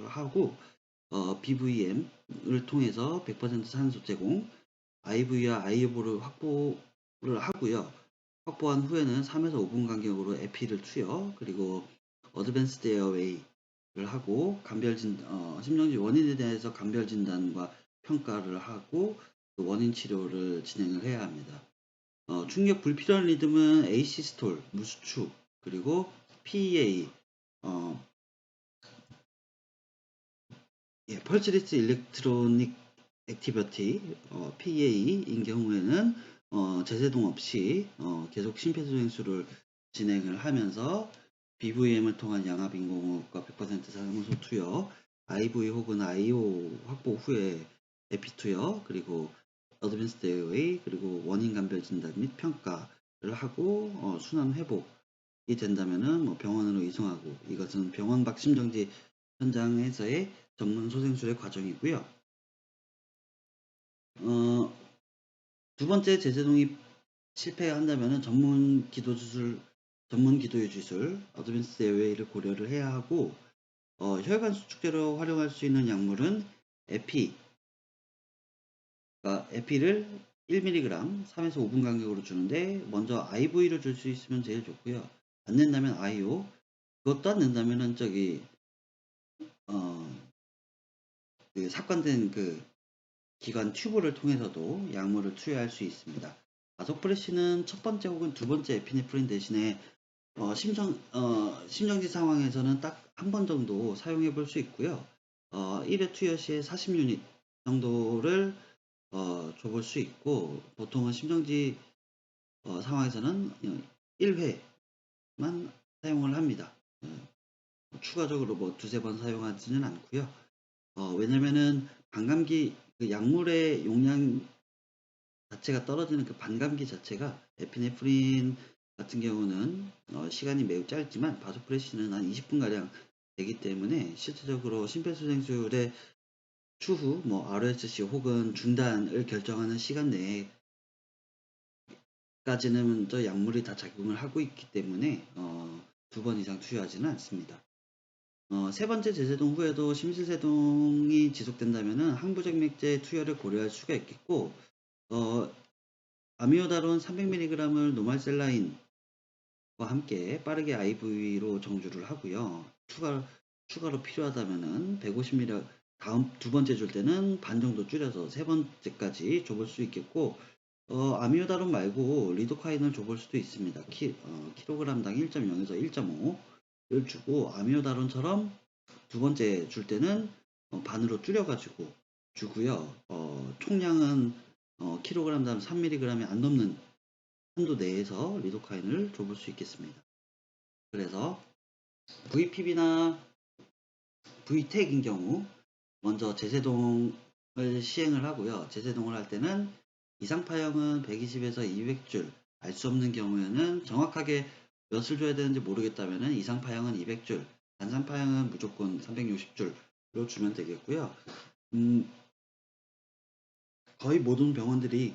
하고 BVM을 통해서 100% 산소 제공, IV와 IO를 확보를 하고요. 확보한 후에는 3에서 5분 간격으로 에피를 투여, 그리고 어드밴스드 에어웨이를 하고 심정지 원인에 대해서 감별 진단과 평가를 하고 그 원인 치료를 진행을 해야 합니다. 충격 불필요한 리듬은 AC 스톨, 무수축, 그리고 PEA, 펄스리스 일렉트로닉 액티비티 PEA인 경우에는 제세동 없이 계속 심폐소생술을 진행을 하면서 BVM을 통한 양압 인공호흡과 100% 산소 투여, IV 혹은 IO 확보 후에 에피 투여, 그리고 어드밴스드 에어웨이, 그리고 원인 감별 진단 및 평가를 하고 순환 회복이 된다면은 병원으로 이송하고, 이것은 병원 밖 심정지 현장에서의 전문 소생술의 과정이고요. 두 번째 제세동이 실패한다면 전문 기도의 주술, 어드밴스 에어웨이를 고려를 해야 하고, 혈관 수축제로 활용할 수 있는 약물은 에피를 1mg 3에서 5분 간격으로 주는데, 먼저 IV를 줄 수 있으면 제일 좋고요. 안 된다면 IO, 그것도 안 된다면은 그 삽관된 그 기관 튜브를 통해서도 약물을 투여할 수 있습니다. 바소프레신은 첫 번째 혹은 두 번째 에피네프린 대신에 심정지 상황에서는 딱 한 번 정도 사용해 볼 수 있고요. 1회 투여 시에 40유닛 정도를 줘볼 수 있고, 보통은 심정지 상황에서는 1회만 사용을 합니다. 추가적으로 뭐 두세 번 사용하지는 않고요. 왜냐면은 반감기 그 약물의 용량 자체가 떨어지는 그 반감기 자체가 에피네프린 같은 경우는 시간이 매우 짧지만 바소프레신은 한 20분가량 되기 때문에 실질적으로 심폐소생술의 추후 ROSC 혹은 중단을 결정하는 시간 내까지는 저 약물이 다 작용을 하고 있기 때문에 두 번 이상 투여하지는 않습니다. 세 번째 제세동 후에도 심실세동이 지속된다면 항부정맥제 투여를 고려할 수가 있겠고, 아미오다론 300mg을 노말셀라인과 함께 빠르게 IV로 정주를 하고요. 추가로 필요하다면은 150mg 다음 두 번째 줄 때는 반 정도 줄여서 세 번째까지 줘볼 수 있겠고, 아미오다론 말고 리도카인을 줘볼 수도 있습니다. 킬로그램당 1.0에서 1.5를 주고, 아미오다론처럼 두 번째 줄 때는 반으로 줄여가지고 주고요. 총량은 킬로그램당 3mg이 안 넘는 한도 내에서 리도카인을 줘볼 수 있겠습니다. 그래서 VPB나 VTEC인 경우 먼저 제세동을 시행을 하고요. 제세동을 할 때는 이상파형은 120에서 200줄, 알 수 없는 경우에는 정확하게 몇을 줘야 되는지 모르겠다면 이상파형은 200줄, 단상파형은 무조건 360줄로 주면 되겠고요. 거의 모든 병원들이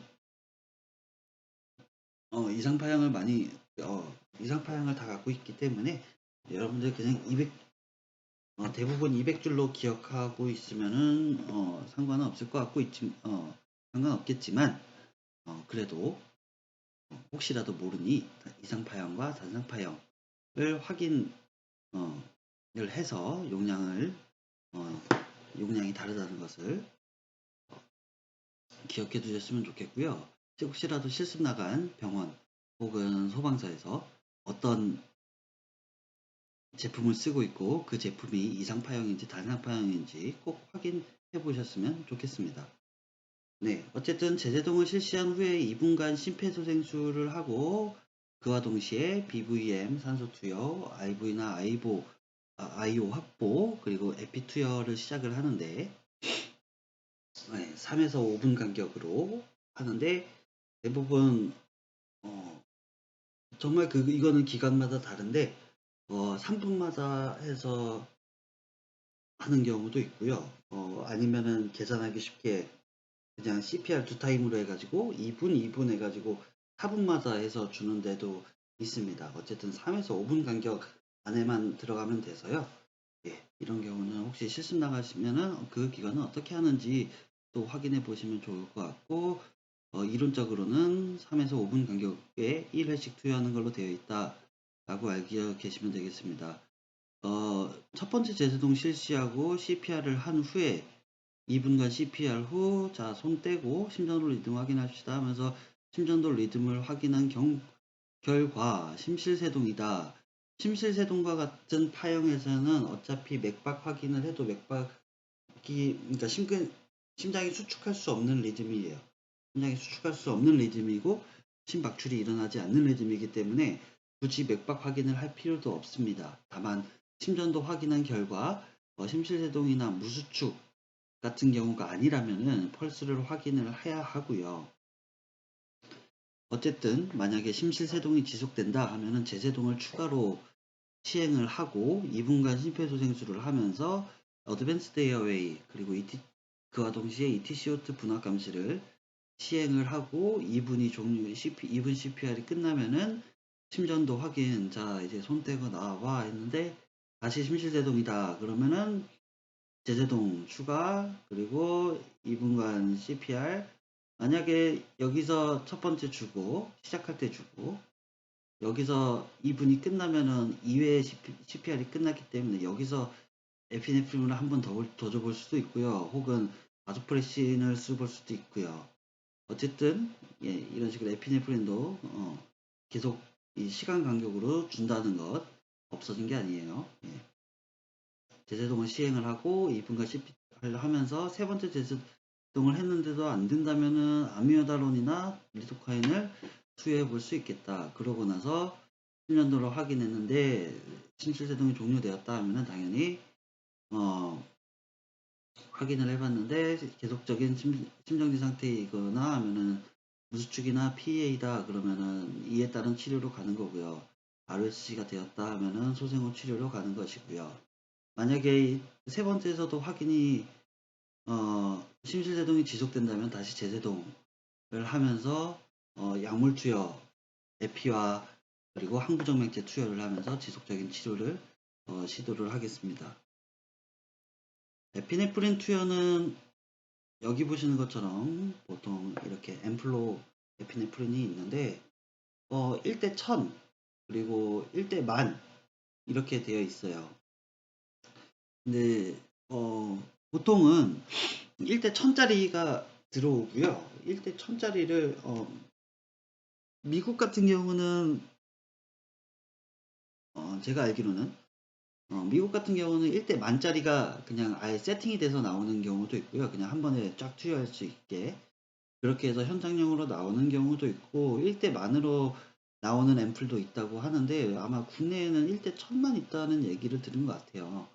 이상파형을 다 갖고 있기 때문에 여러분들 그냥 대부분 200줄로 기억하고 있으면은 상관은 없을 것 같고 상관없겠지만 그래도 혹시라도 모르니 이상파형과 단상파형을 확인을 해서 용량이 다르다는 것을 기억해 두셨으면 좋겠고요. 혹시라도 실습 나간 병원 혹은 소방서에서 어떤 제품을 쓰고 있고 그 제품이 이상파형인지 단상파형인지 꼭 확인해 보셨으면 좋겠습니다. 네, 어쨌든 제세동을 실시한 후에 2분간 심폐소생술을 하고 그와 동시에 BVM 산소 투여, IV나 IO 확보, 그리고 에피 투여를 시작을 하는데 3에서 5분 간격으로 하는데 대부분 정말 이거는 기관마다 다른데 3분마다 해서 하는 경우도 있고요. 아니면은 계산하기 쉽게 그냥 CPR 두 타임으로 해가지고 2분 해가지고 4분마다 해서 주는 데도 있습니다. 어쨌든 3에서 5분 간격 안에만 들어가면 돼서요. 예, 이런 경우는 혹시 실습 나가시면은 그 기관은 어떻게 하는지 또 확인해 보시면 좋을 것 같고, 이론적으로는 3에서 5분 간격에 1회씩 투여하는 걸로 되어 있다 라고 알고 계시면 되겠습니다. 첫 번째 제세동 실시하고 CPR을 한 후에 2분간 CPR 후, 자, 손 떼고 심전도 리듬 확인합시다 하면서 심전도 리듬을 확인한 결과 심실세동이다. 심실세동과 같은 파형에서는 어차피 맥박 확인을 해도 그러니까 심장이 수축할 수 없는 리듬이에요. 심장이 수축할 수 없는 리듬이고 심박출이 일어나지 않는 리듬이기 때문에 굳이 맥박 확인을 할 필요도 없습니다. 다만 심전도 확인한 결과 심실세동이나 무수축 같은 경우가 아니라면은 펄스를 확인을 해야 하고요. 어쨌든 만약에 심실세동이 지속된다 하면은 재세동을 추가로 시행을 하고 2분간 심폐소생술을 하면서 어드밴스드 에어웨이 그리고 그와 동시에 ETCO2 분화 감시를 시행을 하고 2분 CPR이 끝나면은 심전도 확인, 자 이제 손 떼고 나와 했는데 다시 심실세동이다 그러면은 재제동 추가 그리고 2분간 CPR, 만약에 여기서 첫 번째 주고 시작할 때 주고 여기서 2분이 끝나면은 2회 CPR이 끝났기 때문에 여기서 에피네프린을 한 번 더 줘볼 수도 있고요. 혹은 바소프레신을 써볼 수도 있고요. 어쨌든 예, 이런 식으로 에피네프린도 계속 이 시간 간격으로 준다는 것 없어진 게 아니에요. 예. 제세동을 시행을 하고 2분간 CPR을 하면서 세 번째 제세동을 했는데도 안 된다면은 아미오다론이나 리도카인을 투여해 볼 수 있겠다. 그러고 나서 10년도로 확인했는데 심실세동이 종료되었다 하면은 당연히 확인을 해봤는데 계속적인 심정지 상태이거나 하면은 무수축이나 PEA다 그러면은 이에 따른 치료로 가는 거고요. RSC가 되었다 하면은 소생후 치료로 가는 것이고요. 만약에 세 번째에서도 확인이 심실세동이 지속된다면 다시 재세동을 하면서 약물 투여, 에피와 그리고 항부정맥제 투여를 하면서 지속적인 치료를 시도를 하겠습니다. 에피네프린 투여는 여기 보시는 것처럼 보통 이렇게 앰플로 에피네프린이 있는데 1대 1000 그리고 1대 10,000 이렇게 되어 있어요. 근데 보통은 1대 1000짜리가 들어오고요. 1대 1000짜리를 미국 같은 경우는 제가 알기로는 미국 같은 경우는 1대 10,000짜리가 그냥 아예 세팅이 돼서 나오는 경우도 있고요. 그냥 한 번에 쫙 투여할 수 있게 그렇게 해서 현장용으로 나오는 경우도 있고 1대 10,000으로 나오는 앰플도 있다고 하는데 아마 국내에는 1대 1000만 있다는 얘기를 들은 것 같아요.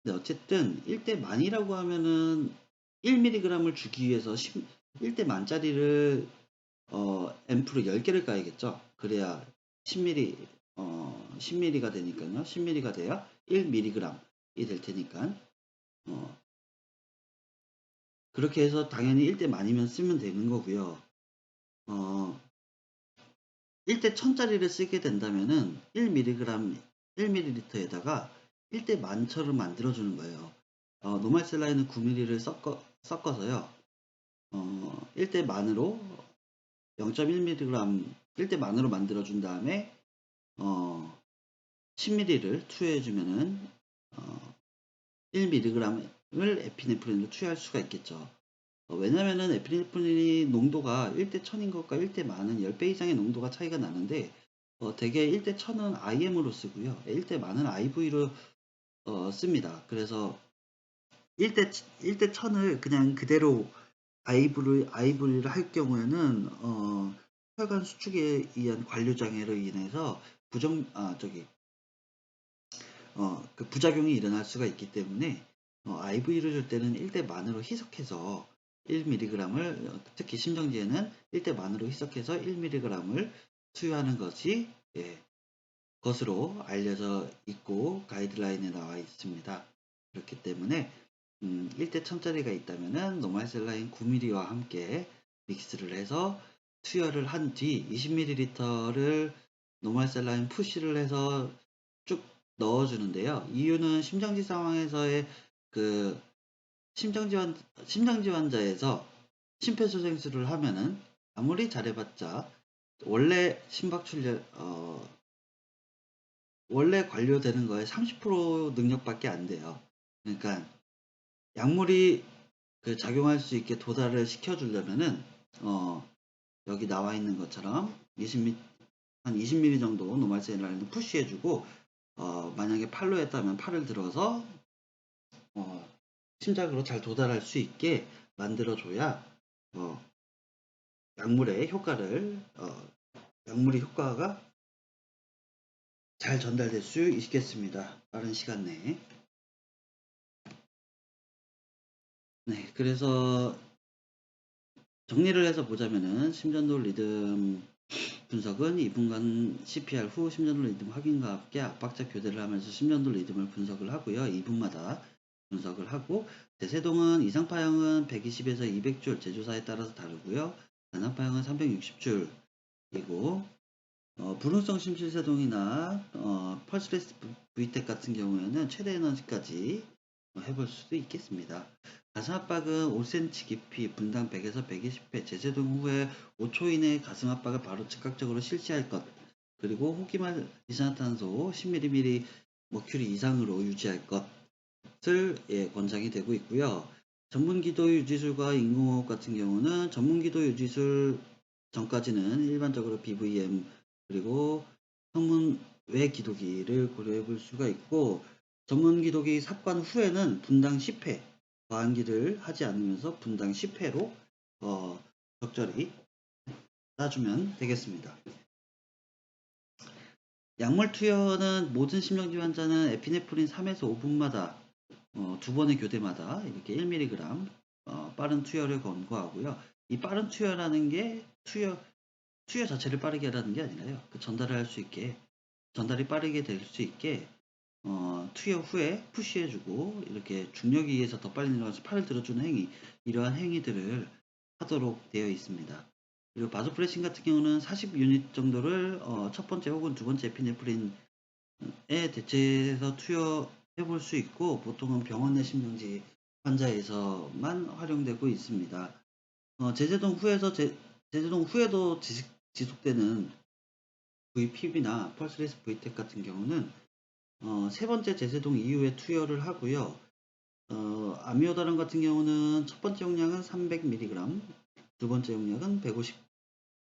근데 어쨌든 1대 10,000이라고 하면은 1mg을 주기 위해서 1대 10,000짜리를 앰프로 10개를 까야겠죠. 그래야 10ml, 10ml가 되니까요. 10ml가 돼야 1mg이 될 테니까. 그렇게 해서 당연히 1대 10,000이면 쓰면 되는 거고요. 1대 1000짜리를 쓰게 된다면은 1mg, 1ml에다가 1대 10,000처럼 만들어주는 거예요. 노말셀라인은 9ml를 섞어서요. 1대 만으로 0.1mg, 1대 만으로 만들어준 다음에 10ml를 투여해주면은 1mg을 에피네프린으로 투여할 수가 있겠죠. 왜냐면은 에피네프린이 농도가 1대 1000인 것과 1대 만은 10배 이상의 농도가 차이가 나는데 대개 1대 1000은 IM으로 쓰고요. 1대 만은 IV로 씁니다. 그래서 1대 1000을 그냥 그대로 IV를 할 경우에는 혈관 수축에 의한 관류 장애로 인해서 그 부작용이 일어날 수가 있기 때문에 IV를 줄 때는 1대 만으로 희석해서 1mg을 특히 심정지에는 1대 만으로 희석해서 1mg을 투여하는 것이 것으로 알려져 있고 가이드라인에 나와 있습니다. 그렇기 때문에 1대 1000짜리가 있다면은 노말셀라인 9ml와 함께 믹스를 해서 투여를 한 뒤 20ml를 노말셀라인 푸시를 해서 쭉 넣어주는데요. 이유는 심정지 상황에서의 그 심정지 환자에서 심폐소생술을 하면은 아무리 잘해봤자 원래 심박출력 원래 관료되는 거에 30% 능력밖에 안 돼요. 그러니까 약물이 그 작용할 수 있게 도달을 시켜주려면은 여기 나와 있는 것처럼 한 20mm 정도 노말셀라인을 푸시해주고 만약에 팔로 했다면 팔을 들어서 어, 심장으로 잘 도달할 수 있게 만들어줘야 어, 약물의 효과를 약물의 효과가 잘 전달될 수 있겠습니다. 빠른 시간 내에. 네, 그래서 정리를 해서 보자면은 심전도 리듬 분석은 2분간 CPR 후 심전도 리듬 확인과 함께 압박자 교대를 하면서 심전도 리듬을 분석을 하고요. 2분마다 분석을 하고 대세동은 이상파형은 120에서 200줄 제조사에 따라서 다르고요. 난항파형은 360줄이고 불응성 심실세동이나 펄스레스 V텍 같은 경우에는 최대 에너지까지 해볼 수도 있겠습니다. 가슴 압박은 5cm 깊이 분당 100에서 120회 제세동 후에 5초 이내에 가슴 압박을 바로 즉각적으로 실시할 것, 그리고 호기말 이산화탄소 10ml 머큐리 이상으로 유지할 것을 권장이 되고 있고요. 전문기도 유지술과 인공호흡 같은 경우는 전문기도 유지술 전까지는 일반적으로 BVM 그리고 성문 외 기도기를 고려해 볼 수가 있고, 전문 기도기 삽관 후에는 분당 10회 과한기를 하지 않으면서 분당 10회로 적절히 따주면 되겠습니다. 약물 투여는 모든 심정지 환자는 에피네프린 3에서 5분마다 두 번의 교대마다 이렇게 1mg 빠른 투여를 권고하고요. 이 빠른 투여라는 게 투여 자체를 빠르게 하라는 게 아니라요. 그 전달을 할 수 있게 전달이 빠르게 될 수 있게 투여 후에 푸시해주고 이렇게 중력에 의해서 더 빨리 내려가서 팔을 들어주는 행위, 이러한 행위들을 하도록 되어 있습니다. 그리고 바소프레신 같은 경우는 40유닛 정도를 첫 번째 혹은 두 번째 에피네프린에 대체해서 투여해 볼 수 있고, 보통은 병원 내 심정지 환자에서만 활용되고 있습니다. 제제동 후에도 지속되는 VPB나 펄스레스 V텍 같은 경우는 세 번째 제세동 이후에 투여를 하고요. 아미오다론 같은 경우는 첫 번째 용량은 300mg, 두 번째 용량은 150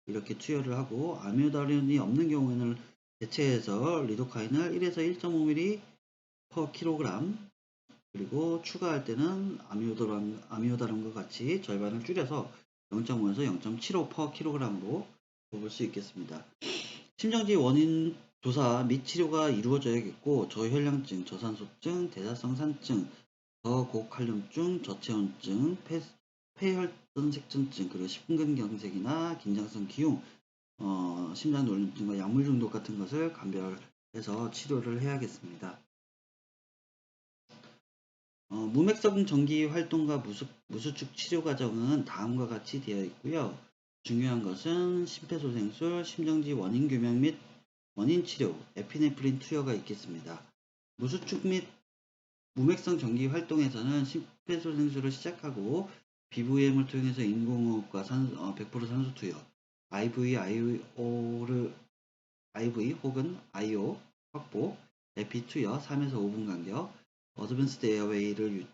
이렇게 투여를 하고, 아미오다론이 없는 경우에는 대체해서 리도카인을 1에서 1.5mg per kg, 그리고 추가할 때는 아미오다론과 같이 절반을 줄여서 0.5에서 0.75 per kg으로 뽑을 수 있겠습니다. 심정지 원인 조사 및 치료가 이루어져야겠고, 저혈량증, 저산소증, 대사성산증, 저고칼륨증, 저체온증, 폐혈전색증증, 그리고 심근경색이나 긴장성 기흉, 심장 놀림증과 약물 중독 같은 것을 감별해서 치료를 해야겠습니다. 무맥성 전기 활동과 무수축 치료 과정은 다음과 같이 되어 있고요. 중요한 것은 심폐소생술, 심정지 원인 규명 및 원인 치료, 에피네프린 투여가 있겠습니다. 무수축 및 무맥성 전기 활동에서는 심폐소생술을 시작하고 BVM을 통해서 인공호흡과 100% 산소 투여, IV 혹은 IO 확보, 에피 투여 3에서 5분 간격, 어드밴스드 에어웨이를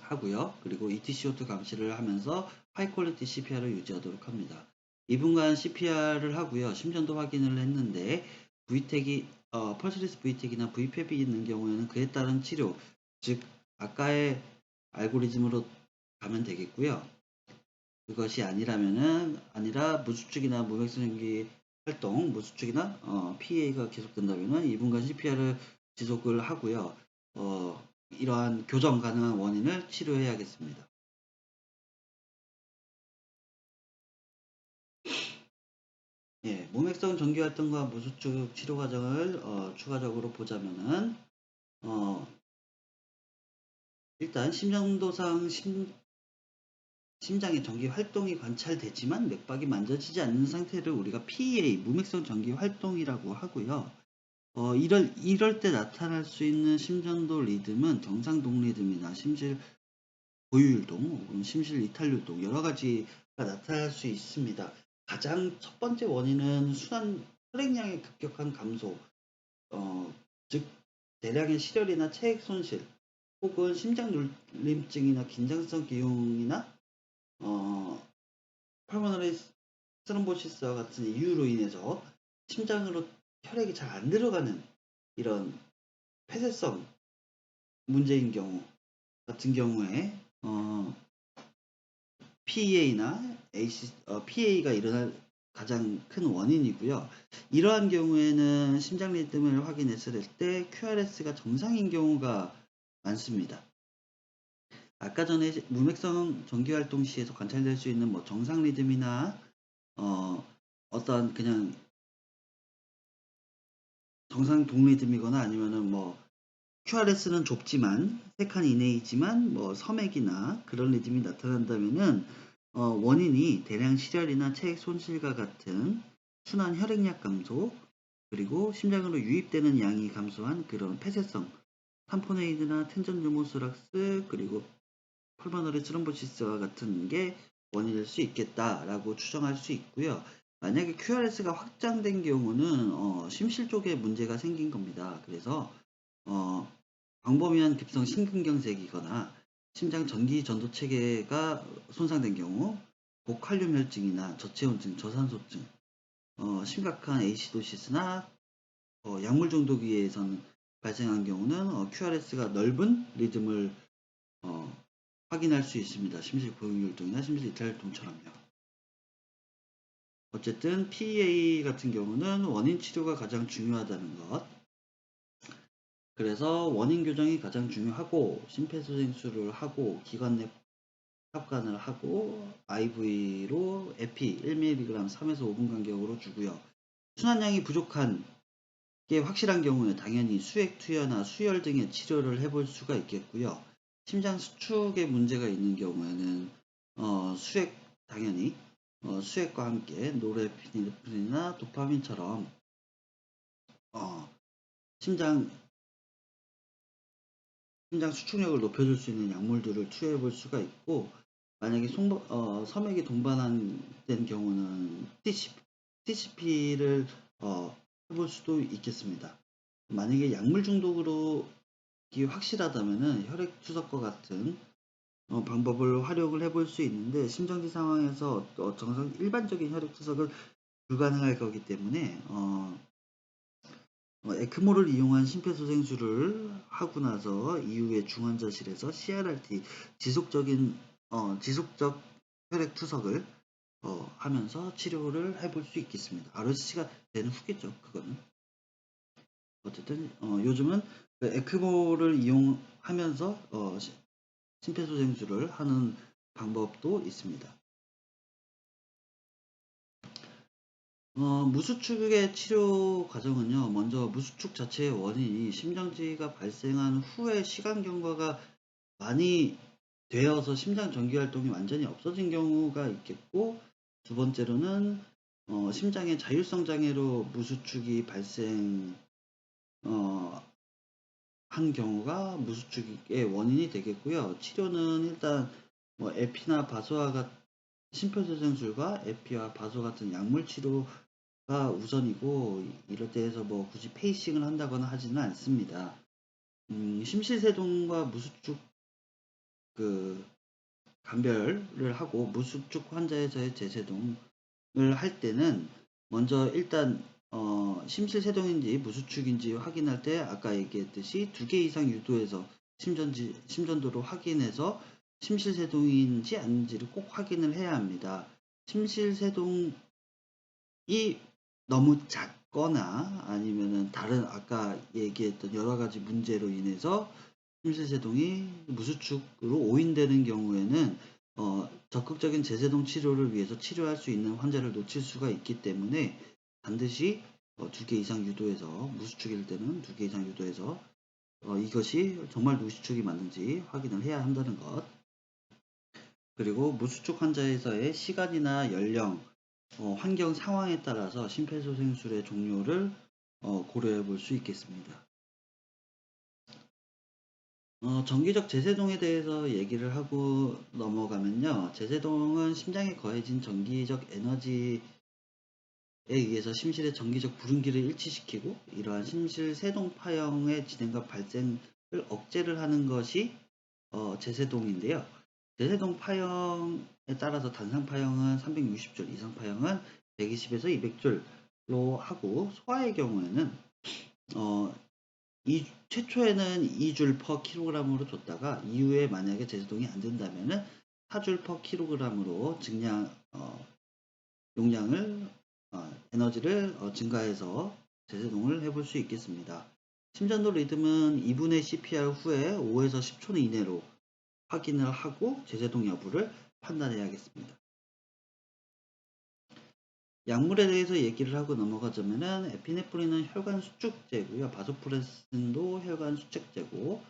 하고요. 그리고 ETCO2 감시를 하면서 하이 퀄리티 CPR을 유지하도록 합니다. 2분간 CPR을 하고요. 심전도 확인을 했는데 VTEC이 펄스리스 VTEC이나 VPEP이 있는 경우에는 그에 따른 치료, 즉 아까의 알고리즘으로 가면 되겠고요. 그것이 아니라 무수축이나 무맥성전기 활동, 무수축이나 PA가 계속된다면 2분간 CPR을 지속을 하고요. 이러한 교정 가능한 원인을 치료해야겠습니다. 예, 무맥성 전기 활동과 무수축 치료 과정을 추가적으로 보자면은 일단 심전도상 심장의 전기 활동이 관찰되지만 맥박이 만져지지 않는 상태를 우리가 PEA, 무맥성 전기 활동이라고 하고요. 이럴 때 나타날 수 있는 심전도 리듬은 경상동 리듬이나 심실 고유율동 혹은 심실 이탈율동 여러 가지가 나타날 수 있습니다. 가장 첫 번째 원인은 순환 혈액량의 급격한 감소, 즉 대량의 실혈이나 체액 손실, 혹은 심장 눌림증이나 긴장성 기흉이나 펄모너리 스럼보시스와 같은 이유로 인해서 심장으로 혈액이 잘 안 들어가는 이런 폐쇄성 문제인 경우 같은 경우에 PEA나 PA가 일어날 가장 큰 원인이고요. 이러한 경우에는 심장 리듬을 확인했을 때 QRS가 정상인 경우가 많습니다. 아까 전에 무맥성 정기활동 시에서 관찰될 수 있는 뭐 정상 리듬이나 어떤 그냥 정상 동리듬이거나 아니면은 뭐 QRS는 좁지만 3칸 이내이지만 뭐 섬액이나 그런 리듬이 나타난다면은 원인이 대량 실혈이나 체액 손실과 같은 순환 혈액량 감소 그리고 심장으로 유입되는 양이 감소한 그런 폐쇄성 탐포네이드나 텐전 뉴모스락스 그리고 펄모너리 스럼보시스와 같은 게 원인일 수 있겠다라고 추정할 수 있고요. 만약에 QRS가 확장된 경우는 심실 쪽에 문제가 생긴 겁니다. 그래서 광범위한 급성 심근경색이거나 심장 전기 전도 체계가 손상된 경우 고칼륨 혈증이나 저체온증, 저산소증, 심각한 에이시도시스나 약물 중독에서는 발생한 경우는 QRS가 넓은 리듬을 확인할 수 있습니다. 심실 고용율동이나 심실 이탈율동처럼요. 어쨌든 PEA 같은 경우는 원인 치료가 가장 중요하다는 것. 그래서 원인 교정이 가장 중요하고 심폐소생술을 하고 기관 내 합관을 하고 IV로 에피 1mg 3에서 5분 간격으로 주고요. 순환량이 부족한 게 확실한 경우에 당연히 수액 투여나 수혈 등의 치료를 해볼 수가 있겠고요. 심장 수축에 문제가 있는 경우에는 수액 당연히 수액과 함께 노르에피네프린이나 도파민처럼 심장 수축력을 높여줄 수 있는 약물들을 투여해 볼 수가 있고 만약에 섬액이 동반된 경우는 TCP를 해볼 수도 있겠습니다. 만약에 약물 중독으로 확실하다면은 혈액 투석과 같은 방법을 활용을 해볼 수 있는데 심정지 상황에서 정상 일반적인 혈액 투석은 불가능할 거기 때문에 에크모를 이용한 심폐소생술을 하고 나서 이후에 중환자실에서 CRRT 지속적 혈액 투석을 하면서 치료를 해볼 수 있겠습니다. RC가 되는 후겠죠, 그거는. 어쨌든 요즘은 그 에크모를 이용하면서 심폐소생술을 하는 방법도 있습니다. 무수축의 치료 과정은요, 먼저 무수축 자체의 원인이 심정지가 발생한 후에 시간 경과가 많이 되어서 심장 전기 활동이 완전히 없어진 경우가 있겠고, 두 번째로는 심장의 자율성 장애로 무수축이 발생 한 경우가 무수축의 원인이 되겠고요. 치료는 일단 뭐 에피나 바소와 같은 심폐소생술과 에피와 바소 같은 약물 치료가 우선이고 이럴 때에서 뭐 굳이 페이싱을 한다거나 하지는 않습니다. 심실세동과 무수축 그 감별을 하고 무수축 환자에서의 재세동을 할 때는 먼저 일단 심실세동인지 무수축인지 확인할 때 아까 얘기했듯이 2개 이상 유도해서 심전도로 확인해서 심실세동인지 아닌지를 꼭 확인을 해야 합니다. 심실세동이 너무 작거나 아니면은 다른 아까 얘기했던 여러 가지 문제로 인해서 심실세동이 무수축으로 오인되는 경우에는 적극적인 재세동 치료를 위해서 치료할 수 있는 환자를 놓칠 수가 있기 때문에 반드시 2개 이상 유도해서 무수축일 때는 2개 이상 유도해서 이것이 정말 무수축이 맞는지 확인을 해야 한다는 것. 그리고 무수축 환자에서의 시간이나 연령, 환경 상황에 따라서 심폐소생술의 종료를 고려해 볼 수 있겠습니다. 정기적 제세동에 대해서 얘기를 하고 넘어가면요. 제세동은 심장에 거해진 정기적 에너지에 의해서 심실의 정기적 부름기를 일치시키고 이러한 심실 세동 파형의 진행과 발생을 억제를 하는 것이 제세동인데요. 제세동 파형에 따라서 단상 파형은 360줄, 이상 파형은 120에서 200줄로 하고 소아의 경우에는 최초에는 2줄 per 킬로그램으로 줬다가 이후에 만약에 제세동이 안 된다면은 4줄 per 킬로그램으로 증량 용량을 에너지를 증가해서 제세동을 해볼 수 있겠습니다. 심전도 리듬은 2분의 CPR 후에 5에서 10초 이내로 확인을 하고 제세동 여부를 판단해야겠습니다. 약물에 대해서 얘기를 하고 넘어가자면은 에피네프린은 혈관 수축제고요. 바소프레신도 혈관 수축제고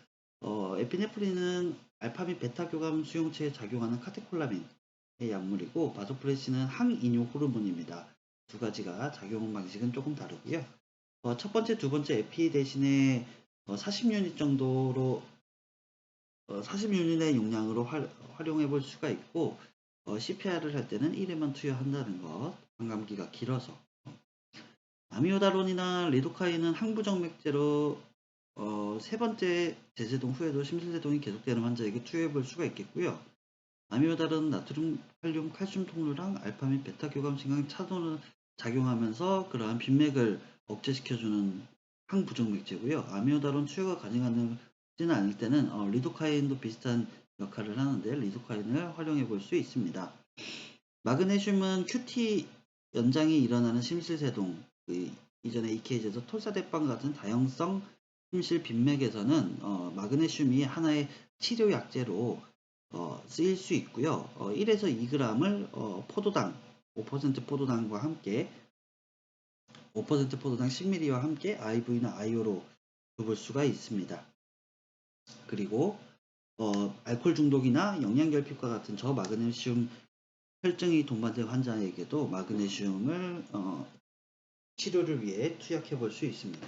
에피네프린은 알파 및 베타 교감 수용체에 작용하는 카테콜라민의 약물이고 바소프레신은 항이뇨 호르몬입니다. 두 가지가 작용 방식은 조금 다르고요. 첫 번째, 두 번째 에피 대신에 40유닛 정도로 40유닛의 용량으로 활용해 볼 수가 있고 CPR을 할 때는 1회만 투여한다는 것, 관감기가 길어서 아미오다론이나 리도카인은 항부정맥제로 세 번째 제세동 후에도 심실세동이 계속되는 환자에게 투여해 볼 수가 있겠고요. 아미오다론 나트륨, 칼륨, 칼슘 통로랑 알파 및 베타 교감 신경 차도는 작용하면서 그러한 빈맥을 억제시켜주는 항부정맥제고요. 아미오다론 투여가 가능하지는 않을 때는 리도카인도 비슷한 역할을 하는데 리도카인을 활용해 볼 수 있습니다. 마그네슘은 QT 연장이 일어나는 심실세동, 이전에 EKG에서 톨사대빵 같은 다형성 심실 빈맥에서는 마그네슘이 하나의 치료 약제로 쓰일 수 있고요. 1에서 2g을 포도당 5% 포도당과 함께 5% 포도당 10ml와 함께 IV나 IO로 줘볼 수가 있습니다. 그리고 알코올 중독이나 영양결핍과 같은 저마그네슘 혈증이 동반된 환자에게도 마그네슘을 치료를 위해 투약해 볼 수 있습니다.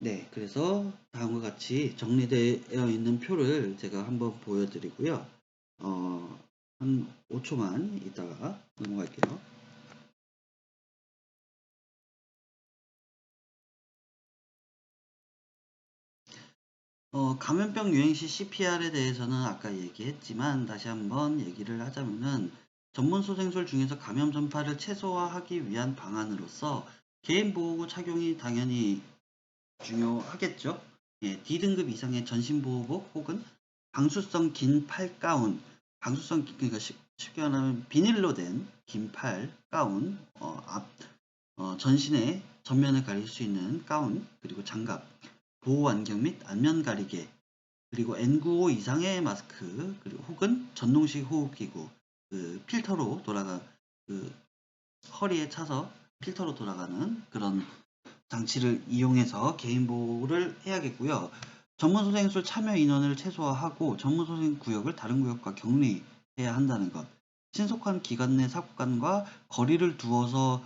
네, 그래서 다음과 같이 정리되어 있는 표를 제가 한번 보여드리고요. 한 5초만 있다가 넘어갈게요. 감염병 유행시 CPR에 대해서는 아까 얘기했지만 다시 한번 얘기를 하자면은 전문 소생술 중에서 감염 전파를 최소화하기 위한 방안으로서 개인 보호구 착용이 당연히 중요하겠죠. 예, D등급 이상의 전신보호복 혹은 방수성 긴 팔 가운, 그러니까 쉽게 말하면 비닐로 된 긴 팔 가운, 전신의 전면을 가릴 수 있는 가운, 그리고 장갑, 보호 안경 및 안면 가리개, 그리고 N95 이상의 마스크, 그리고 혹은 전동식 호흡기구, 필터로 허리에 차서 필터로 돌아가는 그런 장치를 이용해서 개인 보호를 해야겠고요. 전문소생술 참여 인원을 최소화하고 전문소생 구역을 다른 구역과 격리해야 한다는 것. 신속한 기관 내 삽관과 거리를 두어서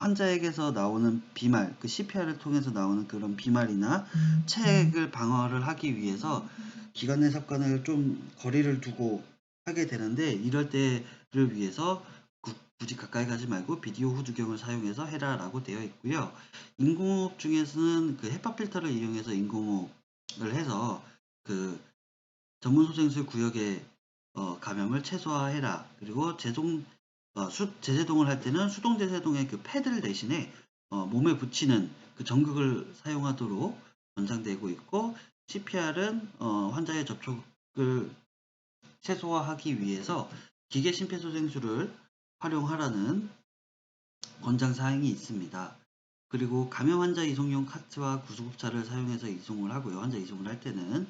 환자에게서 나오는 비말, CPR을 통해서 나오는 그런 비말이나 체액을 방어를 하기 위해서 기관 내 삽관을 좀 거리를 두고 하게 되는데 이럴 때를 위해서 굳이 가까이 가지 말고 비디오 후두경을 사용해서 해라라고 되어 있고요. 인공호흡 중에서는 헤파 필터를 이용해서 인공호흡을 해서 전문 소생술 구역의 감염을 최소화해라. 그리고 제세동을 할 때는 수동 제세동의 패들 대신에 몸에 붙이는 전극을 사용하도록 권장되고 있고 CPR은 환자의 접촉을 최소화하기 위해서 기계 심폐소생술을 활용하라는 권장 사항이 있습니다. 그리고 감염 환자 이송용 카트와 구수급차를 사용해서 이송을 하고요. 환자 이송을 할 때는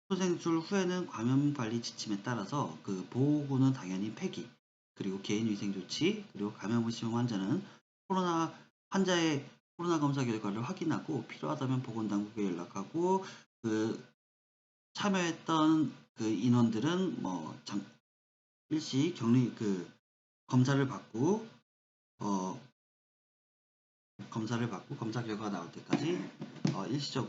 소생술 후에는 감염 관리 지침에 따라서 보호구는 당연히 폐기, 그리고 개인위생 조치, 그리고 감염 의심 환자는 환자의 코로나 검사 결과를 확인하고 필요하다면 보건당국에 연락하고 참여했던 인원들은 일시 격리 검사를 받고 검사를 받고 검사 결과가 나올 때까지 일시적으로